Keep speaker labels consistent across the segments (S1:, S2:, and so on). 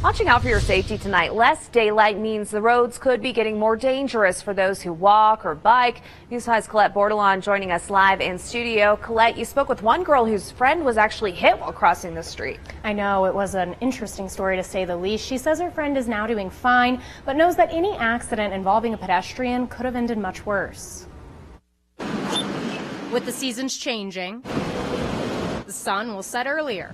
S1: Watching out for your safety tonight. Less daylight means the roads could be getting more dangerous for those who walk or bike. News 5's Colette Bordelon joining us live in studio. Colette, you spoke with one girl whose friend was actually hit while crossing the street.
S2: I know, it was an interesting story to say the least. She says her friend is now doing fine, but knows that any accident involving a pedestrian could have ended much worse. With the seasons changing, the sun will set earlier,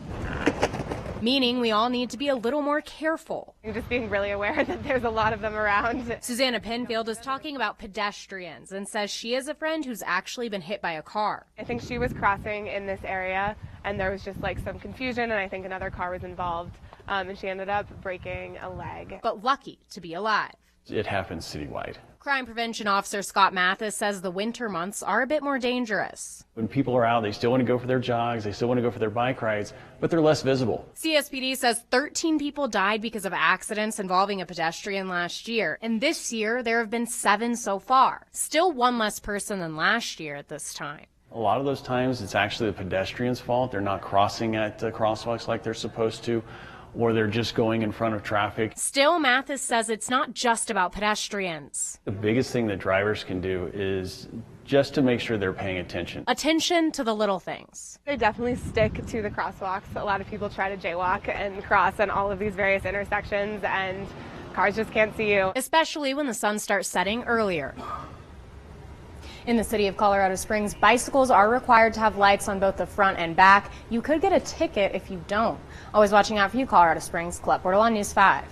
S2: meaning we all need to be a little more careful.
S3: I'm just being really aware that there's a lot of them around.
S2: Susanna Penfield is talking about pedestrians and says she has a friend who's actually been hit by a car.
S3: I think she was crossing in this area and there was just like some confusion, and I think another car was involved, and she ended up breaking a leg.
S2: But lucky to be alive.
S4: It happens citywide.
S2: Crime Prevention Officer Scott Mathis says the winter months are a bit more dangerous.
S4: When people are out, they still want to go for their jogs, they still want to go for their bike rides, but they're less visible.
S2: CSPD says 13 people died because of accidents involving a pedestrian last year, and this year there have been 7 so far. Still one less person than last year at this time.
S4: A lot of those times it's actually the pedestrian's fault. They're not crossing at crosswalks like they're supposed to, or they're just going in front of traffic.
S2: Still, Mathis says it's not just about pedestrians.
S4: The biggest thing that drivers can do is just to make sure they're paying attention.
S2: Attention to the little things.
S3: They definitely stick to the crosswalks. A lot of people try to jaywalk and cross on all of these various intersections, and cars just can't see you.
S2: Especially when the sun starts setting earlier. In the city of Colorado Springs, bicycles are required to have lights on both the front and back. You could get a ticket if you don't. Always watching out for you, Colorado Springs. Colette Bordelon, News 5.